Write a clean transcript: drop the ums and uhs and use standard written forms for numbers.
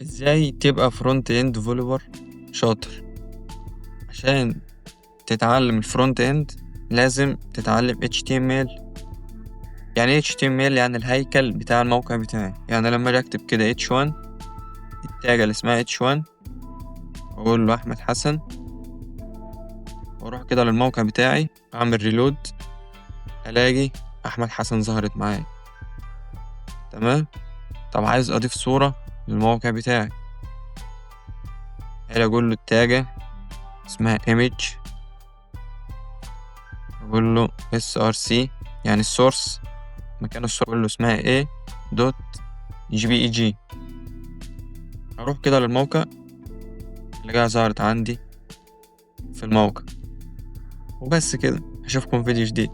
ازاي تبقى فرونت اند ديفلوبر شاطر؟ عشان تتعلم الفرونت اند لازم تتعلم HTML. يعني ايه HTML؟ يعني الهيكل بتاع الموقع بتاعي. يعني لما اجي اكتب كده H1، التاجة اللي اسمها H1، اقول له احمد حسن، واروح كده للموقع بتاعي اعمل ريلود، الاقي احمد حسن ظهرت معايا. تمام. طب عايز اضيف صورة للموقع بتاعي، هاجي اقول له التاجة اسمها image، اقول له src، يعني السورس، مكان الصورة اقول له اسمها ايه دوت JPEG. اروح كده للموقع، الاقيها ظهرت عندي في الموقع. وبس كده، اشوفكم فيديو جديد.